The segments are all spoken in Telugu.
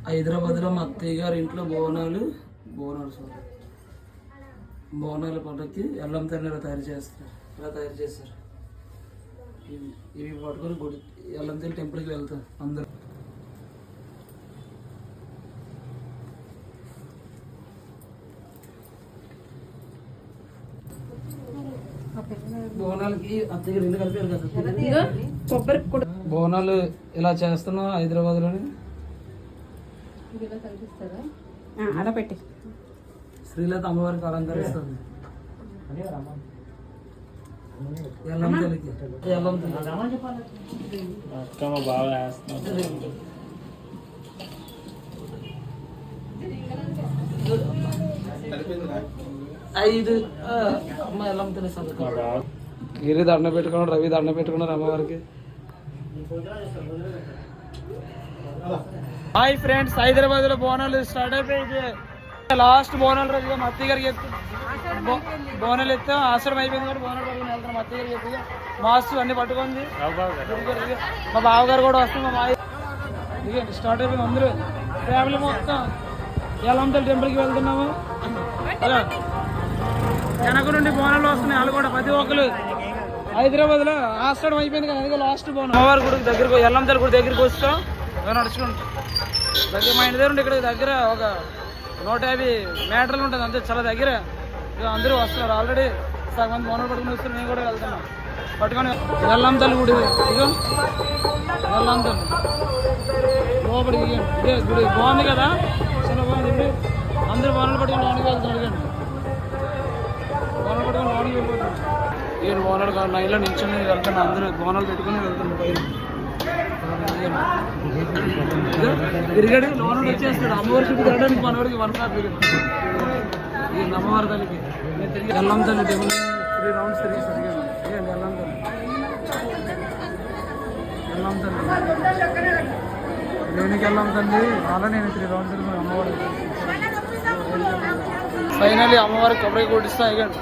హైదరాబాద్లో మా అత్తయ్య గారి ఇంట్లో బోనాలు బోనాల పండుగకి ఎల్లం తల్లి ఇలా తయారు చేస్తారు. ఇవి పట్టుకొని గుడి ఎల్లం తల్లి టెంపుల్కి వెళ్తాం అందరూ. బోనాలకి అత్తయ్య రెండు కలిపారు కదా కొబ్బరి. బోనాలు ఇలా చేస్తున్నాం హైదరాబాద్లోని. అలా పెట్టి శ్రీలత అమ్మవారికి అలంకరిస్తుంది. ఎల్లం తల్లికి బాగా 5 అమ్మ ఎల్లం తల్లి సంతకం. గిరి దండ పెట్టుకున్నాడు, రవి దండ పెట్టుకున్నారు అమ్మవారికి. హాయ్ ఫ్రెండ్స్, హైదరాబాద్ లో బోనాలు స్టార్ట్ అయిపోయింది. లాస్ట్ బోనాలు రోజు మా అత్తయ్య గారికి బోనాలు ఎత్తాం. ఆశ్రమం అయిపోయింది కూడా బోనాలు రోజు వెళ్తాం. మా అత్తయ్య గారికి ఎత్తుగా మాస్క్ అన్ని పట్టుకుంది. మా బావగారు కూడా వస్తుంది. మా మాయ స్టార్ట్ అయిపోయింది. అందరూ ఫ్యామిలీ మొత్తం ఎల్లంతల టెంపుల్కి వెళ్తున్నాము. అలా వెనక నుండి బోనాలు వస్తున్నాయి. వాళ్ళు కూడా ప్రతి ఒక్కరు హైదరాబాద్ లో ఆశ్రమం అయిపోయింది కదా, అదిగా లాస్ట్ బోనం. అమ్మవారి గుడికి దగ్గరకు ఎల్లంతల గుడి దగ్గరికి వస్తాం. నడుచుకుంటాం దగ్గర. మా ఇంటి దగ్గర ఇక్కడ దగ్గర ఒక 150 మీటర్లు ఉంటుంది అంతే, చాలా దగ్గర. అందరూ వస్తున్నారు. ఆల్రెడీ సగం మంది బోనాలు పట్టుకుని వస్తారు. మేము కూడా వెళ్తున్నాం పట్టుకొని. ఎల్లంతల గుడి ఇదిగో ఎల్లంతల లోపలికి ఇదే గుడి బాగుంది కదా, చాలా బాగుంది. ఇప్పుడు అందరూ బోనాలు పట్టుకుని లోనికి వెళ్తున్నారు. ఇదండి బోనాలు పట్టుకుని లోనికి వెళ్ళిపోతున్నారు. ఈయన బోనాలు కాదు నైలో నిల్చొని వెళ్తున్నారు. అందరూ బోనాలు పెట్టుకుని వెళ్తున్నారు పైన. తిరిగడి లోన్ వచ్చేస్తాడు. అమ్మవారి చుట్టూ తిరగడానికి మనవాడికి వరసారి తిరిగింది. అమ్మవారి తల్లికి ఎల్లం తల్లి టెంపుల్ 3 రౌండ్స్ తిరిగేస్తాడు. ఎల్లం తల్లి దేనికి ఎల్లం తల్లి అలా నేను 3 రౌండ్స్ తిరిగి అమ్మవారి. ఫైనల్లీ అమ్మవారికి కొబ్బరి కొట్టిస్తా. ఇవ్వండి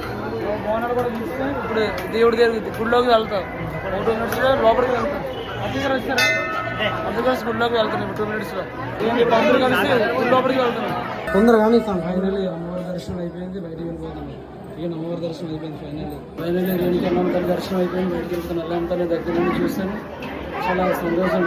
బోనాలు కూడా తీస్తే ఇప్పుడు దేవుడి దగ్గర గుడిలోకి వెళ్తాం. 2 నిమిషాలు లోపలికి వెళ్తాం. అందరూ వచ్చారా? అందరూ కలిసి గుడిలోకి వెళ్తాం. ఇప్పుడు 2 మినిట్స్లో అందరూ కలిసి గుడి లోపలికి వెళ్తాం. తొందరగానే ఇస్తాం. ఫైనల్లీ అమ్మవారి దర్శనం అయిపోయింది, బయటికి వెళ్ళిపోతాం. ఇక అమ్మవారి దర్శనం అయిపోయింది. ఫైనల్లీ రేణుకి ఎల్లం తల్లి దర్శనం అయిపోయింది, బయటికి వెళ్తాను. ఎల్లం తల్లి దగ్గర నుండి చూస్తాను. చాలా సంతోషం.